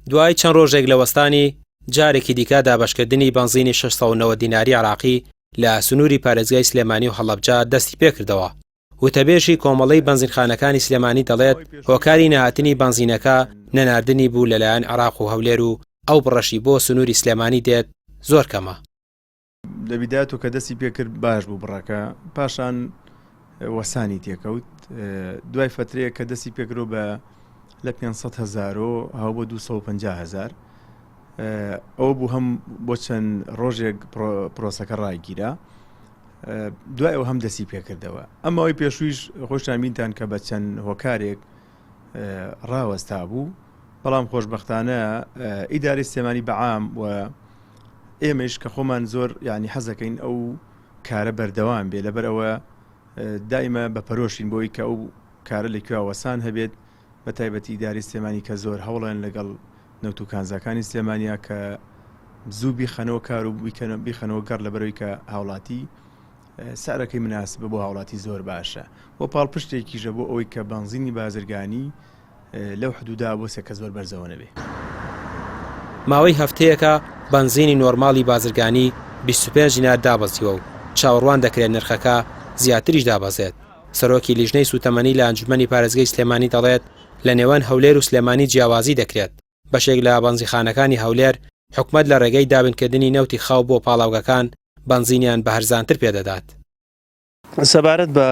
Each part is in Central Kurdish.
دوای چەند ڕۆژێک لە وەستانی جارێکی دیکە دابەشکردنی بنزینی 690 دیناری عراقی لە سنووری پارێزگای سلێمانی و هەڵەبجە دەستی پێکردەوە. وتەبێژی کۆمەڵەی بنزینخانەکانی سلێمانی دەڵێت هۆکاری نەهاتنی بنزینەکە نەناردنی بوو لەلایەن عراق و هەولێر و ئەو بڕەشی بۆ سنووری سلێمانی دێت زۆر کەمە. لە بیدایەتەوە کە دەستی پێکرد باش بوو بڕەکە، پاشان وەسانی تێکەوت. دوای فترەیە کە دەستی پێکرۆ بە لە 500,000 هاو بۆ 250,000 ئەوە بوو هەم بۆ چەند ڕۆژێک پرۆسەکە ڕایگیرا. دوای ئەو هەم دەستی پێکردەوە. ئەمەوەی پێشوویش خۆشتان بینتان کە بە چەند هۆکارێک ڕاوەستا بوو، بەڵام خۆشبەختانە ئیداری سلێمانی بەعام و ئێمەش کە خۆمان زۆر یعنی حەزەکەین ئەو کارە بەردەوام بێ، لەبەرەوە دائیمە بە پەرۆشین بۆی کە ئەو کارە لەکوێ وەسان هەبێت، بە تایبەتی ئیداری سلێمانی کە زۆر هەوڵێن لەگەڵ نەوت و کانزاکانی سلێمانیا کە زوو بیخەنەوە کار و بیخەنەوە گەڕ لەبەرەوەی کە هاوڵاتی سارەکەی مناسبە بۆ هاوڵاتی زۆر باشە. بۆ پاڵپشتێکیشە بۆ ئەوەی کە بنزینی بازرگانی لەو حدودا بۆ سێ کە زۆر بەرزەوە نەبێ. ماوەی هەفتەیەکە بنزینی نۆرماڵی بازرگانی 25 دینار دابەزیوە و چاوەڕوان دەکرێت نرخەکە زیاتریش دابەزێت. سەرۆکی لیژنەی سوتەمەنی لە ئەنجومەنی پارێزگای سلێمانی دەڵێت لە نێوان هەولێر و سلێمانی جیاوازی دەکرێت. بەشێک لە بنزینخانەکانی هەولێر حکومەت لە ڕێگەی دابنکردنی نەوتی خاو بۆ پاڵاوگەکان بنزینیان بە هەرزانتر پێدەدات. سەبارەت بە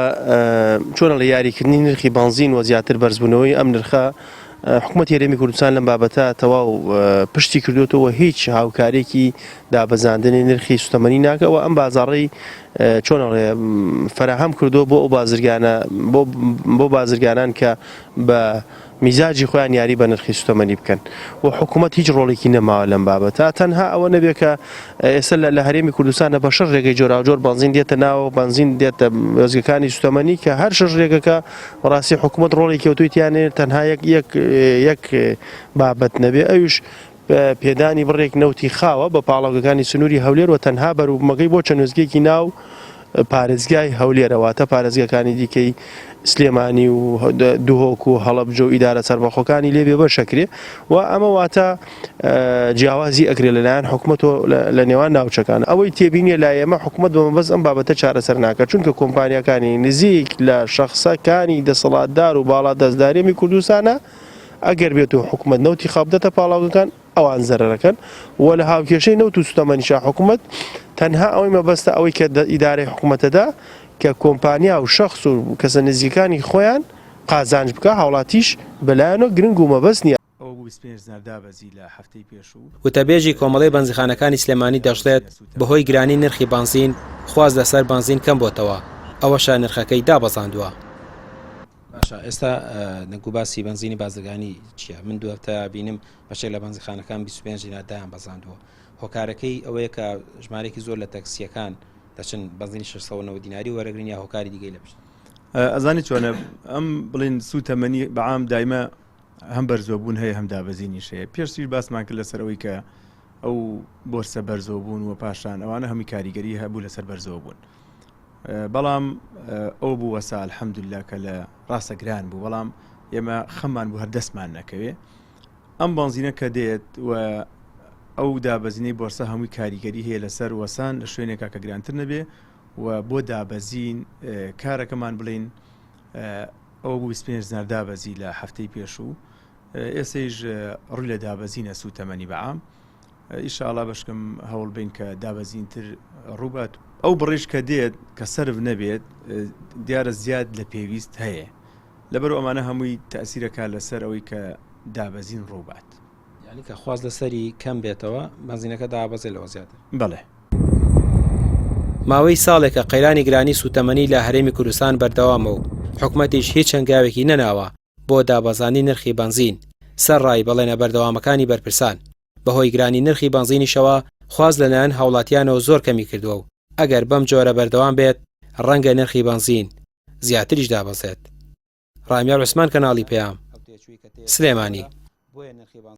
چۆنە لە یاریکردنی نرخی بنزین و زیاتر بەرزبوونەوەی ئەم نرخە، حکومەت هێرێمی کوردستان لەم بابەتە تەواو پشتی کردوێتەوە، هیچ هاوکارێکی دابەزاندنی نرخی سوتەمەنی ناکەوە. ئەم بازاڕی چۆنەڵێ فراهەم کردو بۆ ئەو بازرگانە بۆ بازرگانان کە بە میزاجی خۆیان یاری بە نرخی سوتەمەنی بکەن و حکومەت هیچ ڕۆڵێکی نەماوە لەم بابەتە. تەنها ئەوە نەبێت کە ئێستا لە هەرێمی کوردستانە بە شەش ڕێگەی جۆراوجۆر بنزین دێتە ناوە، بنزین دێتە وێزگەکانی سوتەمەنی کە هەر شەش ڕێگەکە ڕاستی حکومەت ڕۆڵی کەوتویتیانێ تەنها یەک بابەت نەبێ، ئەوش پێدانی بڕێک نەوتی خاوە بە پاڵاوگەکانی سنووری هەولێر و تەنها بەروبمەکەی بۆ چەند وێزگێکی ناو پارێزگای هەولێرەوەتە پارێزگەکانی دیکەی سلێمانی و دوهۆک و هەڵەبجە و ئیدارە سەربەخۆکانی لێبێ بەشەکرێ و ئەمە واتە جیاوازی ئەگرێ لەلایەن حکومەتەوە لە نێوان ناوچەکان. ئەوەی تێبینیە لای ئێمە حکومەت بەمەبەست ئەم بابەتە چارەسەر ناکات، چونکە کۆمپانیەکانی نزیک لە شەخسەکانی دەسەڵاتدار و باڵا دەستدارێمی کوردستانە ئەگەر بێت و حکومەت نەوتی خاپدەتە پاڵاوگەکان ئەوان زەرەرەکەن و لە هاوکێشەی نەوت و سوتەمەنیشا حکومەت تەنها ئەوەی مەبەستە ئەوەی کە ئیدارەی حکومەتەدا کە کۆمپانیا و شەخص و کەسە نزیکانی خۆیان قازانج بکە، هاوڵاتیش بەلایەنەوە گرنگ و مەبەست نییە. وتەبێژی کۆمەڵەی بنزینخانەکانی سلێمانی دەژڵێت بەهۆی گرانی نرخی بنزین خواز لەسەر بنزین کەم بۆتەوە، ئەوەشە نرخەکەی دابەزاندووە. ئێستا نەگوباسی بنزینی بازرگانی چییە؟ من دوو هەفتە بینم بەشێک لە بنزینخانەکان 25 دینار دایان بەزاندووە. هۆکارەکەی ئەوەیە کە ژمارەی زۆر لە تەکسیەکان دەچن بنزینی 690 دیناری وەرەگرن یا هۆکاری دیگەی لە پشت. ئەزانی چۆنە ئەم بڵین سوتەمەنی بەعام دایمە هەم بەرزۆبوون هەیە هەم دابەزینیش هەیە. پێشتر باسمان کرد لەسەرەوەی کە ئەو بۆرسە بەرزۆبوون و پاشان ئەوانە هەمی کاریگەری هەبوو لەسەر بەرزۆبوون. بەڵام ئەو بوو وەسا الحەمدوللا کە لە ڕاستە گران بوو، بەڵام ئێمە خەممان بوو هەر دەستمان نەکەوێ. ئەم بنزینە کە دێت و ئەو دابەزینەی بۆرسە هەمووی کاریگەری هەیە لەسەر وەسان لە شوێنێکا کە گرانتر نەبێ و بۆ دابەزین کارەکەمان بڵین ئەو بوو 25 دینار دابەزی لە هەفتەی پێشوو. ئێستەیش ڕووی لە دابەزینە سوتەمەنی بەعام. ئیشاڵا بەشکم هەوڵ بین کە دابەزینتر ڕووبات. ئەو بڕیش کە دێت کە سەرف نەبێت دیارە زیاد لە پێویست هەیە، لەبەر ئەمانە هەمووی تەئسیرەکە لەسەر ئەوەی کە دابەزین ڕووبات، یعنی کە خواز لەسەری کەم بێتەوە بنزینەکە دابەزێت لەوە زیاتر. بەڵێ. ماوەی ساڵێکە قەیرانی گرانی سوتەمەنی لە هەرێمی کوردستان بەردەوامە و حکومەتیش هیچ هەنگاوێکی نەناوە بۆ دابەزانی نرخی بنزین سەر ڕای بەڵێنە بەردەوامەکانی بەرپرسان. بەهۆی گرانی نرخی بنزینیشەوە خواز لەلایەن هاوڵاتیانەوە زۆر کەمی کردووە و ئەگەر بەم جۆرە بەردەوام بێت ڕەنگە نرخی بنزین زیاتریش دابەزێت. ڕامیار عوسمان، کەناڵی پێام، سلێمانی.